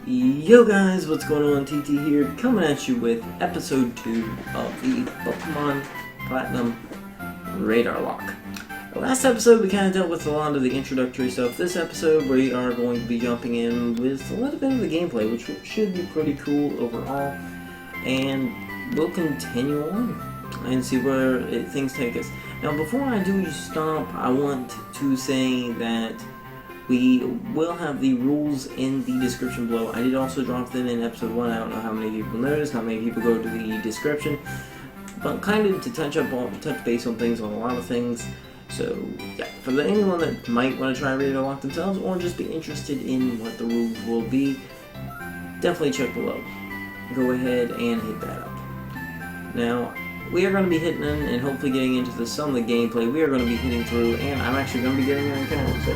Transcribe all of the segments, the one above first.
Yo guys, what's going on? TT here, coming at you with episode 2 of the Pokemon Platinum Radarlocke. Last episode we kind of dealt with a lot of the introductory stuff. This episode we are going to be jumping in with a little bit of the gameplay, which should be pretty cool overall. And we'll continue on and see where things take us. Now before I do stop, I want to say that we will have the rules in the description below. I did also drop them in episode 1. I don't know how many people noticed, how many people go to the description. But kind of to touch base on things, on a lot of things. So, yeah, for anyone that might want to try Radarlocke themselves, or just be interested in what the rules will be, definitely check below. Go ahead and hit that up. Now, we are going to be hitting in and hopefully getting into some of the gameplay. We are going to be hitting through, and I'm actually going to be getting your encounter. So,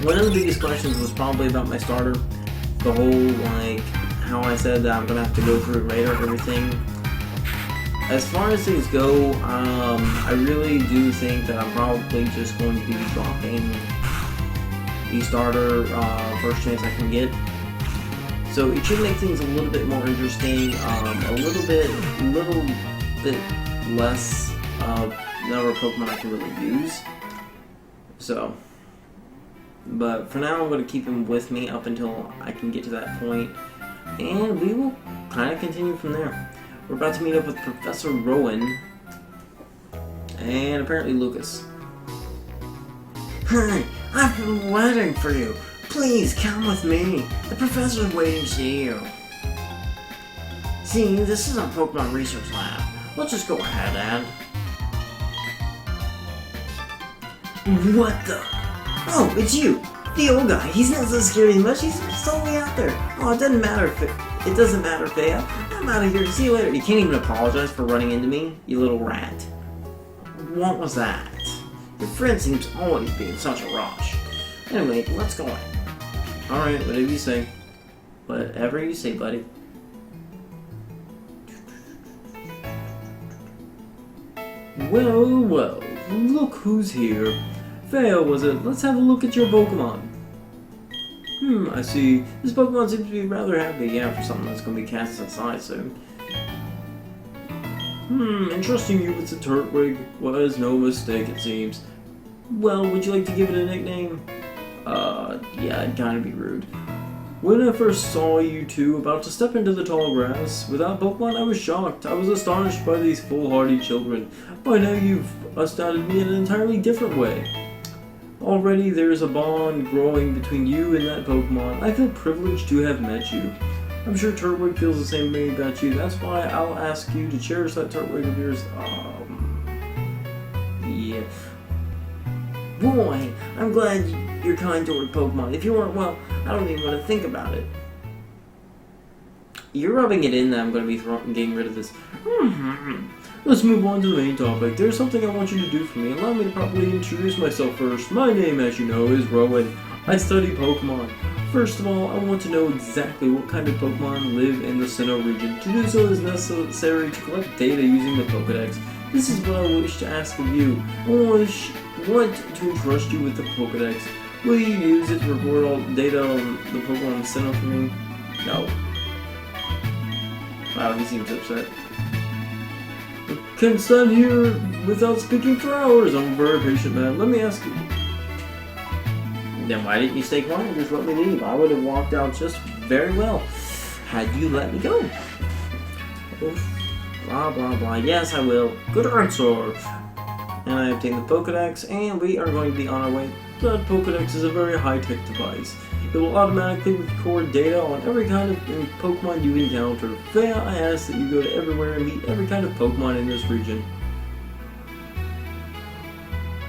one of the biggest questions was probably about my starter. The whole, how I said that I'm going to have to go through and radar everything. As far as things go, I really do think that I'm probably just going to be dropping the starter first chance I can get. So it should make things a little bit more interesting, a little bit less number of Pokemon I can really use. So, but for now I'm going to keep him with me up until I can get to that point, and we will kind of continue from there. We're about to meet up with Professor Rowan, and apparently Lucas. Hi, I've been waiting for you. Please come with me. The professor's waiting to see you. See, this is our Pokemon research lab. Let's just go ahead and... What the? Oh, it's you! The old guy. He's not so scary much. He's just totally out there. Oh, it doesn't matter if it doesn't matter, Thea. I'm out of here. See you later. You can't even apologize for running into me, you little rat. What was that? Your friend seems always being such a rush. Anyway, let's go in. Alright, whatever you say. Whatever you say, buddy. Well, look who's here. Thea, was it? Let's have a look at your Pokemon. I see. This Pokemon seems to be rather happy, yeah, for something that's going to be cast aside soon. Entrusting you with the Turtwig was no mistake, it seems. Well, would you like to give it a nickname? Yeah, it'd kind of be rude. When I first saw you two about to step into the tall grass without Pokemon, I was shocked. I was astonished by these foolhardy children. By now you've astounded me in an entirely different way. Already there's a bond growing between you and that Pokemon. I feel privileged to have met you. I'm sure Turtwig feels the same way about you. That's why I'll ask you to cherish that Turtwig of yours. Yeah. Boy, I'm glad you're kind toward Pokemon. If you weren't, well, I don't even want to think about it. You're rubbing it in that I'm going to be getting rid of this. Let's move on to the main topic. There's something I want you to do for me. Allow me to properly introduce myself first. My name, as you know, is Rowan. I study Pokemon. First of all, I want to know exactly what kind of Pokemon live in the Sinnoh region. To do so is necessary to collect data using the Pokedex. This is what I wish to ask of you. I want to entrust you with the Pokedex. Will you use it to record all data on the Pokemon Sinnoh for me? No. Wow, he seems upset. I can stand here without speaking for hours. I'm a very patient man. Let me ask you. Then why didn't you stay quiet and just let me leave? I would have walked out just very well had you let me go. Oof. Blah blah blah. Yes, I will. Good answer. And I obtained the Pokedex, and we are going to be on our way. That Pokedex is a very high-tech device. It will automatically record data on every kind of Pokemon you encounter. Thea, I ask that you go to everywhere and meet every kind of Pokemon in this region.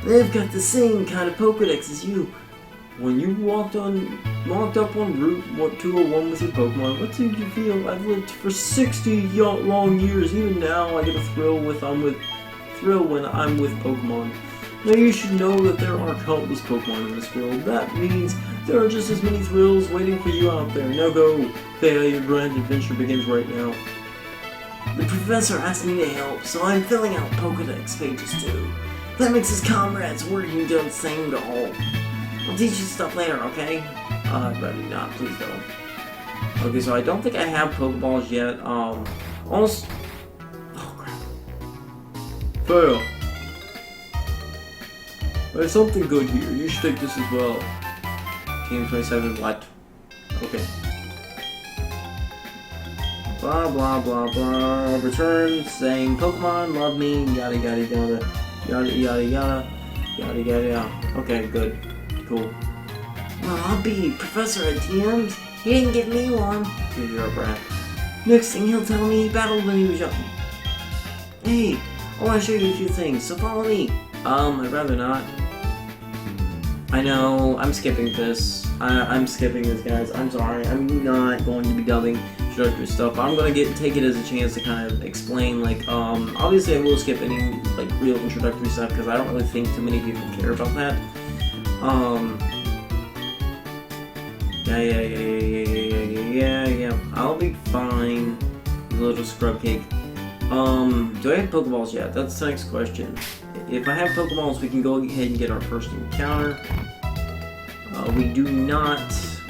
They've got the same kind of Pokedex as you. When you walked up on Route 201 with your Pokemon, what did you feel? I've lived for 60 long years. Even now, I get a thrill when I'm with Pokemon. Now you should know that there are countless Pokemon in this world. That means there are just as many thrills waiting for you out there. Now go, Thea, your grand adventure begins right now. The professor asked me to help, so I'm filling out Pokedex pages too. That makes his comrades working towards the same goal. I'll teach you stuff later, okay? I'd rather not. Please don't. Okay, so I don't think I have Pokeballs yet. Almost. Oh crap. Fail. There's something good here. You should take this as well. Team 27, what? Okay. Blah blah blah blah. Return saying Pokemon love me. Yada yada yada. Yada yada yada. Yada yada yada. Okay, good. Cool. Well, I'll be Professor at TM's. He didn't give me one. Dude, you're a brat. Next thing he'll tell me he battled when he was young. Hey, I want to show you a few things, so follow me. I'd rather not. I know, I'm skipping this. I'm skipping this, guys. I'm sorry. I'm not going to be dubbing introductory stuff. I'm gonna take it as a chance to kind of explain, like, obviously I will skip any, like, real introductory stuff because I don't really think too many people care about that. Yeah. I'll be fine. Little scrub cake. Do I have Pokeballs yet? That's the next question. If I have Pokeballs, we can go ahead and get our first encounter. We do not.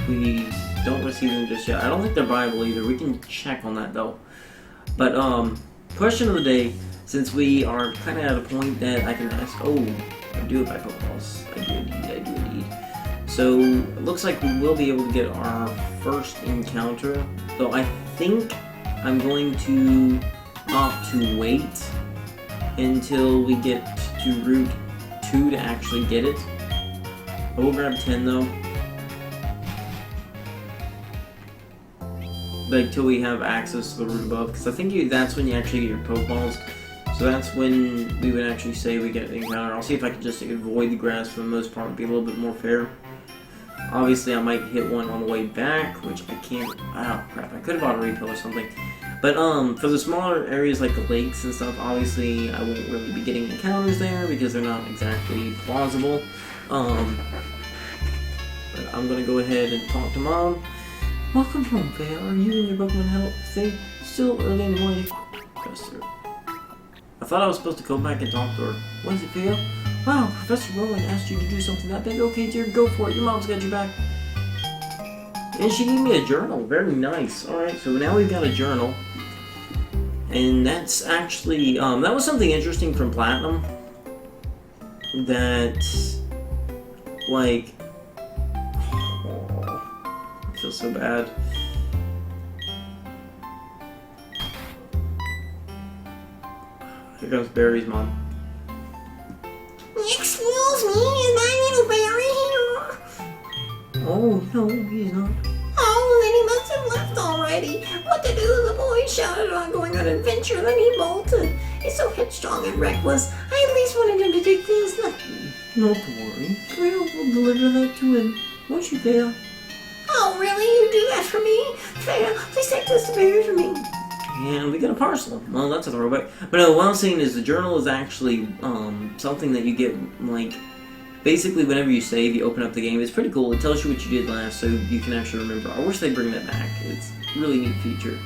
We don't receive them just yet. I don't think they're viable either. We can check on that though. But question of the day. Since we are kind of at a point that I can ask. Oh, I do have my Pokeballs. I do indeed. So it looks like we will be able to get our first encounter. Though I think I'm going to opt to wait until we get to Route 2 to actually get it. I will grab 10 though. Like till we have access to the route above, because I think that's when you actually get your Pokeballs. So that's when we would actually say we get the encounter. I'll see if I can just avoid the grass for the most part and be a little bit more fair. Obviously I might hit one on the way back, which I can't. Oh crap, I could have bought a refill or something. But for the smaller areas like the lakes and stuff, obviously I won't really be getting encounters there because they're not exactly plausible. But I'm gonna go ahead and talk to Mom. Welcome home, Faye. Are you and your Pokemon help? Stay still early in the morning. Yes, sir. I thought I was supposed to go back and talk to her. What is it, Faye? Wow, Professor Rowan asked you to do something that big. Okay, dear, go for it. Your mom's got your back. And she gave me a journal. Very nice. Alright, so now we've got a journal. And that's actually, that was something interesting from Platinum. That, like, oh, I feel so bad. Here comes Barry's mom. Excuse me, is my little Barry here? Oh, no, he's not. Oh, then he must have left already. What to do? The boy shouted about going on an adventure, then he bolted. He's so headstrong and reckless. I at least wanted him to take things. Not to worry. Freya will deliver that to him. Won't you, Freya? Oh, really? You do that for me? Freya, please take this to Barry for me. And we get a parcel. Well, that's a throwback. But no, what I'm saying is the journal is actually something that you get, like, basically whenever you save, you open up the game. It's pretty cool. It tells you what you did last, so you can actually remember. I wish they'd bring that back. It's a really neat feature.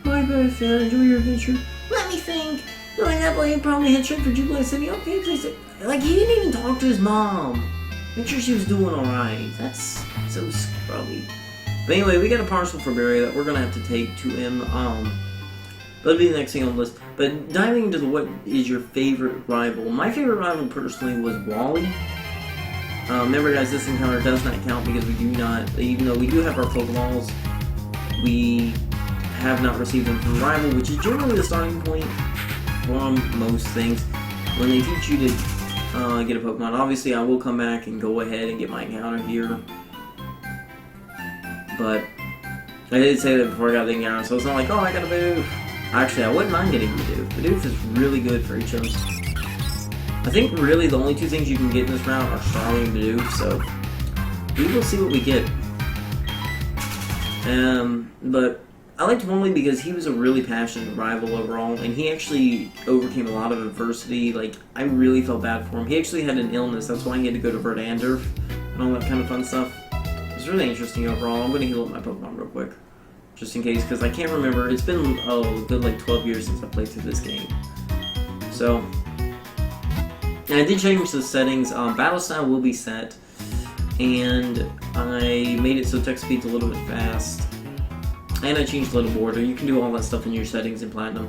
Bye, bye, fan. Enjoy your adventure. Let me think. Knowing that boy, he probably head straight for Jubilee City. Okay, please. Like, he didn't even talk to his mom. Make sure she was doing alright. That's so scrubby. But anyway, we got a parcel for Barry that we're going to have to take to him. That'll be the next thing on the list. But diving into what is your favorite rival. My favorite rival personally was Wally. Remember guys, this encounter does not count because we do not, even though we do have our Pokeballs, we have not received them from rival, which is generally the starting point from most things. When they teach you to get a Pokemon, obviously I will come back and go ahead and get my encounter here. But I did say that before I got the encounter, so it's not like, oh, I got a Bidoof. Actually, I wouldn't mind getting Bidoof. Bidoof is really good for each of them. I think really the only two things you can get in this round are Starly and Bidoof, so we will see what we get. But I liked Wally because he was a really passionate rival overall, and he actually overcame a lot of adversity. Like, I really felt bad for him. He actually had an illness, that's why he had to go to Verdandorf and all that kind of fun stuff. It's really interesting overall. I'm going to heal up my Pokemon real quick, just in case, because I can't remember. It's been, a good like 12 years since I played through this game. So, and I did change the settings. Battle style will be set, and I made it so text speed's a little bit fast, and I changed the little border. You can do all that stuff in your settings in Platinum,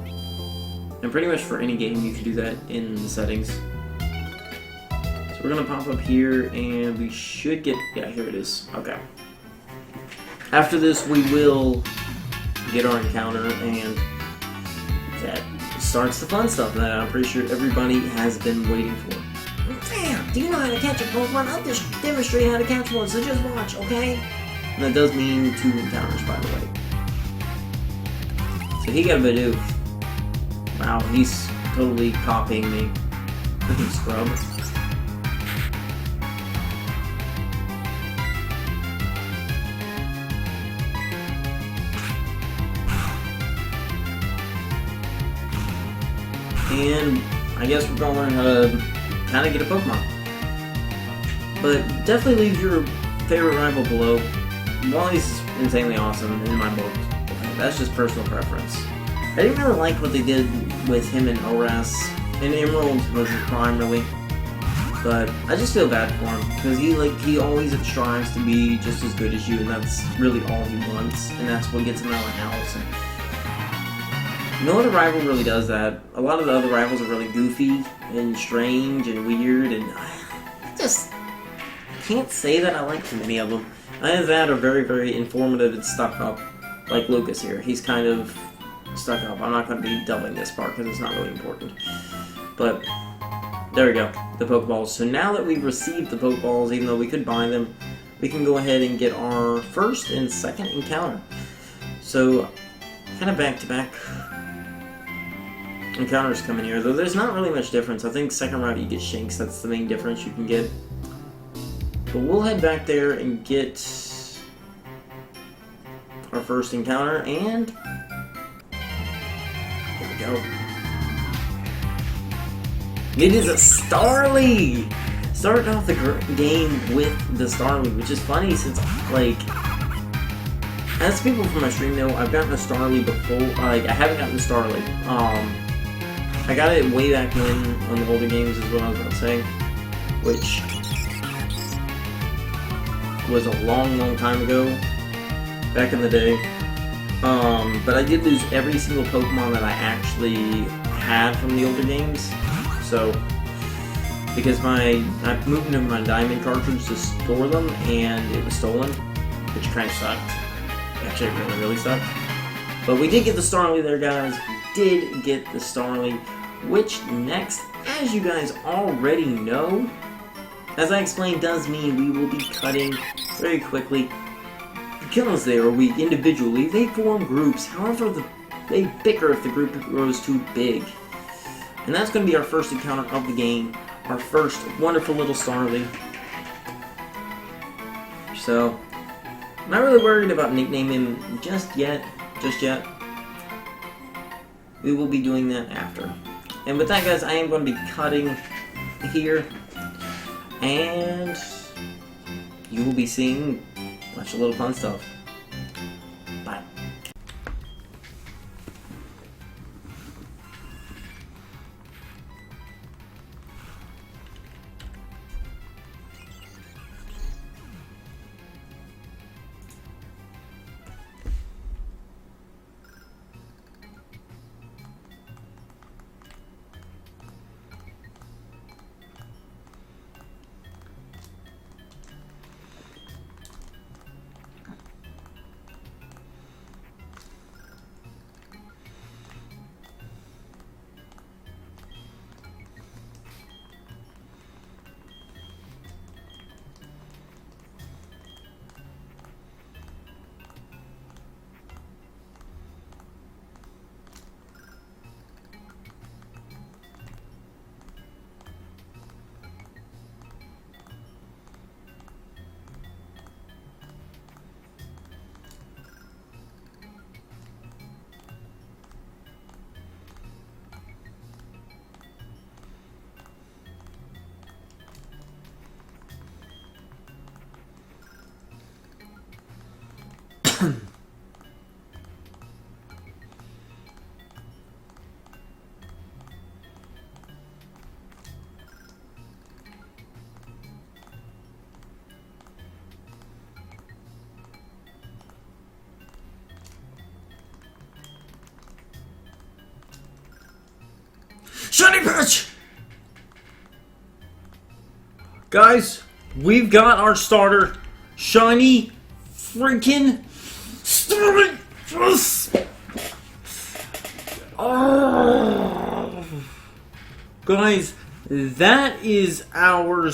and pretty much for any game you can do that in the settings. So we're gonna pop up here, and we should get, yeah, here it is. Okay. After this, we will get our encounter, and that starts the fun stuff that I'm pretty sure everybody has been waiting for. Damn, do you know how to catch a Pokemon? I'll just demonstrate how to catch one, so just watch, okay? And that does mean 2 encounters, by the way. So he got a Bidoof. Wow, he's totally copying me. Scrub. And I guess we're going to learn how to kind of get a Pokemon. But definitely leave your favorite rival below. Wally's insanely awesome in my book. That's just personal preference. I didn't really like what they did with him in ORAS. And Emerald was his prime, really. But I just feel bad for him because he always strives to be just as good as you, and that's really all he wants, and that's what gets him out of the house. And no other rival really does that. A lot of the other rivals are really goofy and strange and weird, and I just can't say that I like too many of them. Either that or very, very informative and stuck up, like Lucas here. He's kind of stuck up. I'm not going to be doubling this part because it's not really important. But there we go, the Pokeballs. So now that we've received the Pokeballs, even though we could buy them, we can go ahead and get our first and second encounter. So, kind of back-to-back encounters coming here, though there's not really much difference. I think second route you get Shanks, that's the main difference you can get. But we'll head back there and get our first encounter, and here we go. It is a Starly! Starting off the game with the Starly, which is funny since, like, as people from my stream know, I've gotten a Starly before. Like, I haven't gotten a Starly. I got it way back when on the older games, is what I was about to say, which was a long, long time ago, back in the day. But I did lose every single Pokemon that I actually had from the older games. So, because I moved into my Diamond cartridge to store them, and it was stolen, which kind of sucked. Actually, it really, really sucked. But we did get the Starly there, guys. We did get the Starly, which next, as you guys already know, as I explained, does mean we will be cutting very quickly. The killers there, or we individually, they form groups. However, they bicker if the group grows too big. And that's going to be our first encounter of the game. Our first wonderful little Starly. So, I'm not really worried about nicknaming him just yet. We will be doing that after. And with that, guys, I am going to be cutting here. And you will be seeing a bunch of little fun stuff. Bye. Shiny Patch! Guys, we've got our starter. Shiny freaking Starly! Yes! Oh. Guys, that is our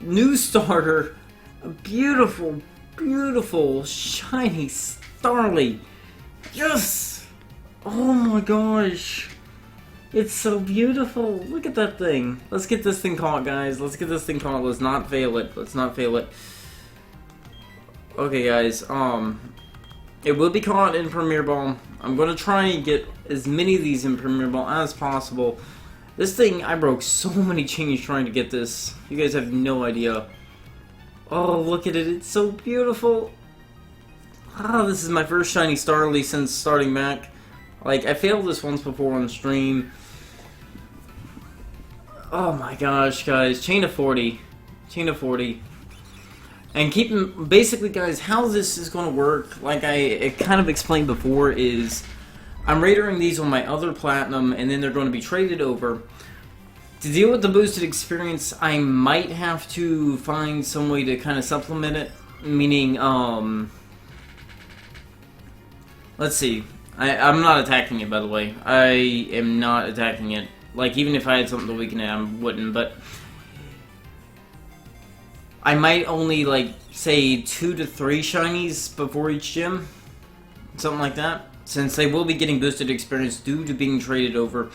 new starter. A beautiful, beautiful, shiny Starly. Yes! Oh my gosh. It's so beautiful. Look at that thing. Let's get this thing caught, guys. Let's get this thing caught. Let's not fail it. Let's not fail it. Okay, guys. It will be caught in Premier Ball. I'm gonna try and get as many of these in Premier Ball as possible. This thing, I broke so many chains trying to get this. You guys have no idea. Oh, look at it. It's so beautiful. Ah, this is my first shiny Starly since starting back. Like, I failed this once before on stream. Oh my gosh, guys. Chain of 40. Chain of 40. And basically, guys, how this is going to work, like I kind of explained before, is I'm radaring these on my other Platinum, and then they're going to be traded over. To deal with the boosted experience, I might have to find some way to kind of supplement it. Meaning, let's see. I'm not attacking it, by the way. I am not attacking it. Like, even if I had something to weaken it, I wouldn't, but I might only, like, say 2 to 3 shinies before each gym. Something like that. Since they will be getting boosted experience due to being traded over.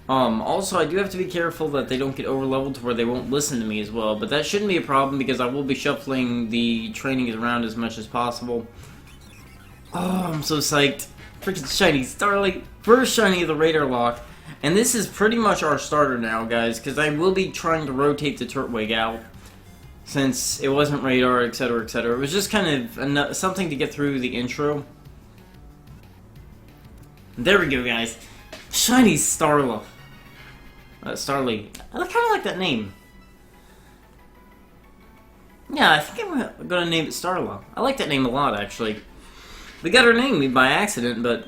Also, I do have to be careful that they don't get overleveled to where they won't listen to me as well. But that shouldn't be a problem because I will be shuffling the trainings around as much as possible. Oh, I'm so psyched. Freaking shiny Starly. First shiny of the Radarlocke. And this is pretty much our starter now, guys. Because I will be trying to rotate the Turtwig out. Since it wasn't radar, etc., etc. It was just kind of something to get through the intro. There we go, guys. Shiny Starla. Starly. I kind of like that name. Yeah, I think I'm going to name it Starla. I like that name a lot, actually. We got her name by accident, but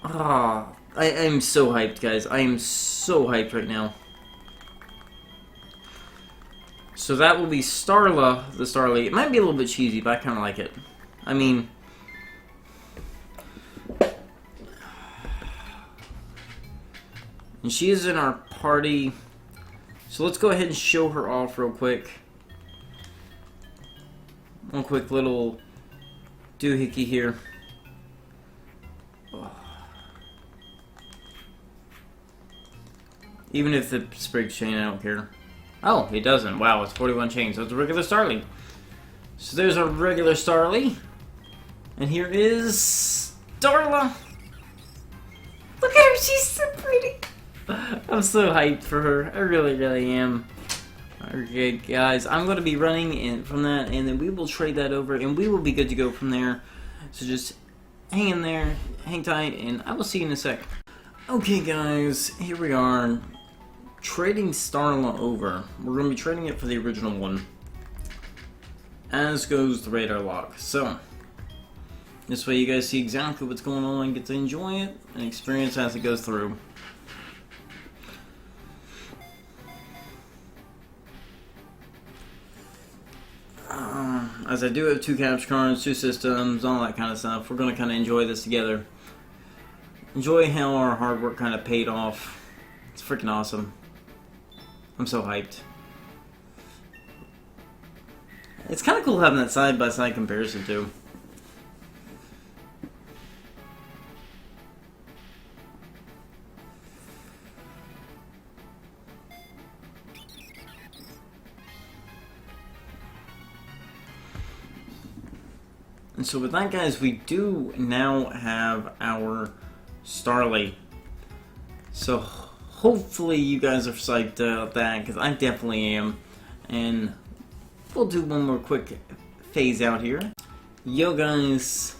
I am so hyped, guys. I am so hyped right now. So that will be Starla, the Starly. It might be a little bit cheesy, but I kind of like it. I mean, and she is in our party. So let's go ahead and show her off real quick. One quick little doohickey here. Oh. Even if the Sprig's chain, I don't care. Oh, it doesn't. Wow, it's 41 chains. So it's a regular Starly. So there's our regular Starly. And here is Darla. Look at her, she's so pretty. I'm so hyped for her. I really, really am. Okay, guys, I'm going to be running in from that, and then we will trade that over, and we will be good to go from there. So just hang in there, hang tight, and I will see you in a sec. Okay, guys, here we are. Trading Starla over. We're going to be trading it for the original one. As goes the Radarlocke. So, this way you guys see exactly what's going on and get to enjoy it and experience as it goes through. As I do have 2 capture cards, 2 systems, all that kind of stuff, we're going to kind of enjoy this together. Enjoy how our hard work kind of paid off. It's freaking awesome. I'm so hyped. It's kind of cool having that side-by-side comparison too. And so with that, guys, we do now have our Starly. So hopefully you guys are psyched about that, because I definitely am. And we'll do one more quick phase out here. Yo, guys.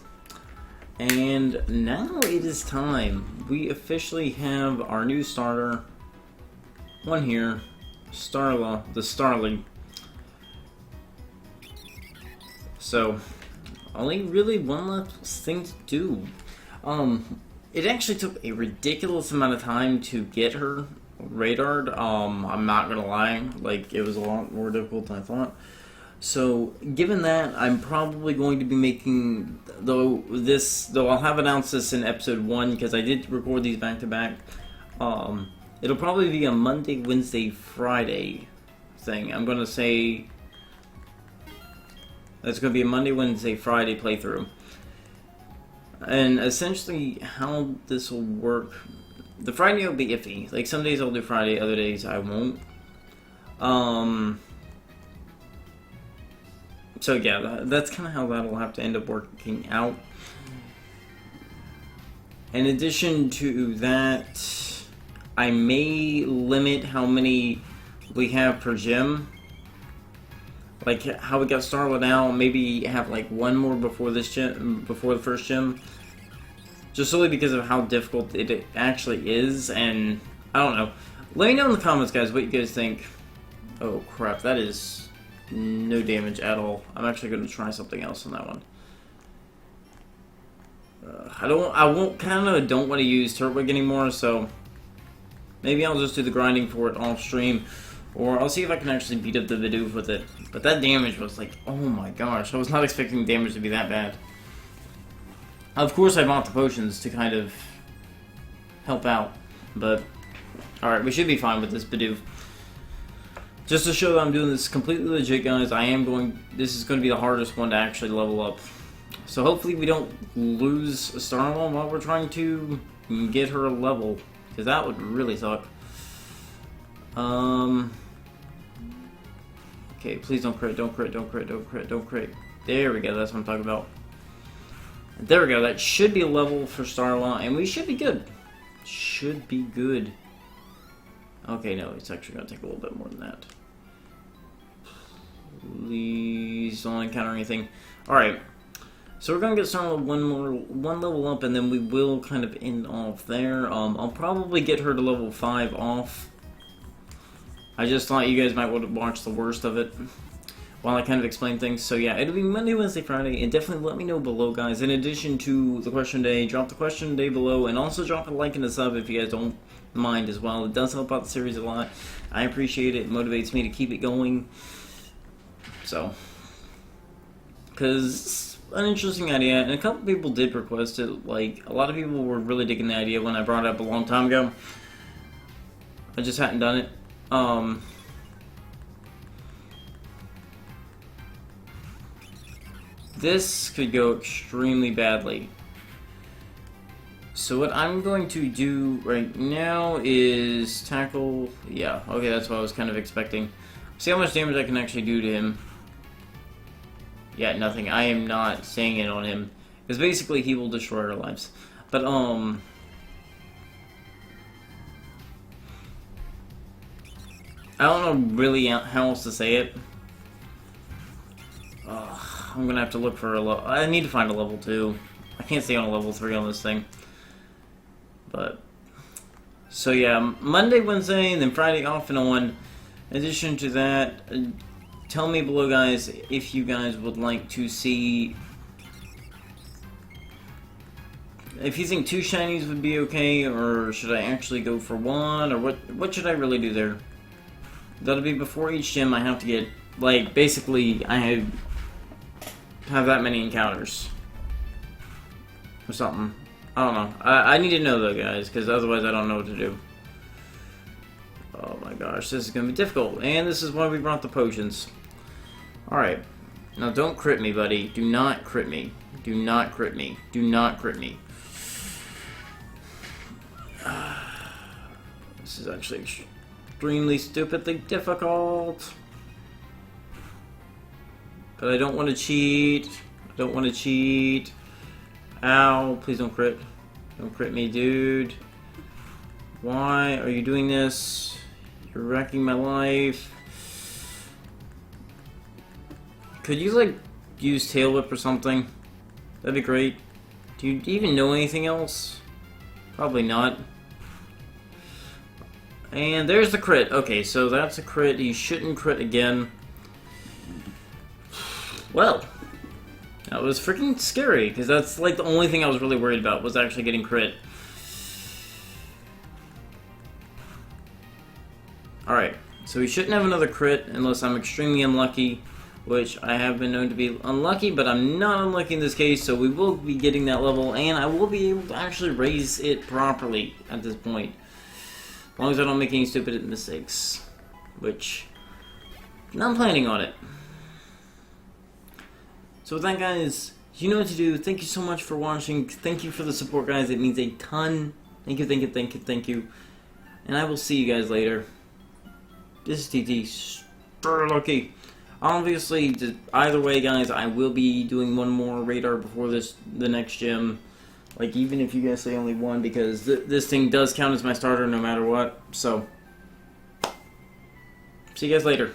And now it is time. We officially have our new starter. One here. Starla, the Starly. So only really one last thing to do. It actually took a ridiculous amount of time to get her radared. I'm not gonna lie, like it was a lot more difficult than I thought. So, given that, I'm probably going to be making though I'll have announced this in episode 1 because I did record these back to back. It'll probably be a Monday, Wednesday, Friday thing. I'm gonna say that's gonna be a Monday, Wednesday, Friday playthrough. And essentially, how this will work, the Friday will be iffy. Like, some days I'll do Friday, other days I won't. So yeah, that's kind of how that'll have to end up working out. In addition to that, I may limit how many we have per gym. Like how we got started now, maybe have like one more before this gym, before the first gym. Just solely because of how difficult it actually is, and I don't know. Let me know in the comments, guys, what you guys think. Oh crap, that is no damage at all. I'm actually going to try something else on that one. I don't want to use Turtwig anymore, so maybe I'll just do the grinding for it off stream, or I'll see if I can actually beat up the Bidoof with it. But that damage was like, oh my gosh, I was not expecting damage to be that bad. Of course, I bought the potions to kind of help out, but alright, we should be fine with this Bidoof. Just to show that I'm doing this completely legit, guys, this is going to be the hardest one to actually level up. So hopefully we don't lose a Starla while we're trying to get her a level, because that would really suck. Okay, please don't crit, don't crit, don't crit, don't crit, don't crit. There we go, that's what I'm talking about. There we go, that should be a level for Starla, and we should be good. Should be good. Okay, no, it's actually going to take a little bit more than that. Please don't encounter anything. Alright, so we're going to get Starla one level up, and then we will kind of end off there. I'll probably get her to level 5 off. I just thought you guys might want to watch the worst of it while I kind of explain things. So yeah, it'll be Monday, Wednesday, Friday, and definitely let me know below, guys. In addition to the question day, drop the question day below, and also drop a like and a sub if you guys don't mind as well. It does help out the series a lot. I appreciate it. It motivates me to keep it going. So, because it's an interesting idea, and a couple people did request it. Like, a lot of people were really digging the idea when I brought it up a long time ago. I just hadn't done it. This could go extremely badly. So what I'm going to do right now is tackle... Yeah, okay, that's what I was kind of expecting. See how much damage I can actually do to him. Yeah, nothing. I am not saying it on him. Because basically he will destroy our lives. But, I don't know really how else to say it. I'm gonna have to look for a level. I need to find a level 2. I can't stay on a level 3 on this thing. But, so yeah, Monday, Wednesday, and then Friday off and on. In addition to that, tell me below, guys, if you guys would like to see... If you think 2 shinies would be okay, or should I actually go for 1, or what should I really do there? That'll be before each gym I have to get, like, basically, I have that many encounters. Or something. I don't know. I need to know, though, guys, because otherwise I don't know what to do. Oh my gosh, this is going to be difficult, and this is why we brought the potions. Alright. Now, don't crit me, buddy. Do not crit me. Do not crit me. Do not crit me. This is actually extremely stupidly difficult. But I don't want to cheat. I don't want to cheat. Ow, please don't crit. Don't crit me, dude. Why are you doing this? You're wrecking my life. Could you, like, use Tail Whip or something? That'd be great. Do you even know anything else? Probably not. And there's the crit. Okay, so that's a crit. You shouldn't crit again. Well, that was freaking scary, because that's like the only thing I was really worried about was actually getting crit. Alright, so we shouldn't have another crit unless I'm extremely unlucky, which I have been known to be unlucky, but I'm not unlucky in this case, so we will be getting that level, and I will be able to actually raise it properly at this point. As long as I don't make any stupid mistakes, which I'm planning on it. So with that, guys, you know what to do. Thank you so much for watching. Thank you for the support, guys. It means a ton. Thank you, thank you, thank you, thank you. And I will see you guys later. This is TT. Radarlocke. Obviously, either way, guys, I will be doing one more radar before the next gym. Like, even if you guys say only one, because this thing does count as my starter no matter what. So, see you guys later.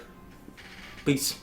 Peace.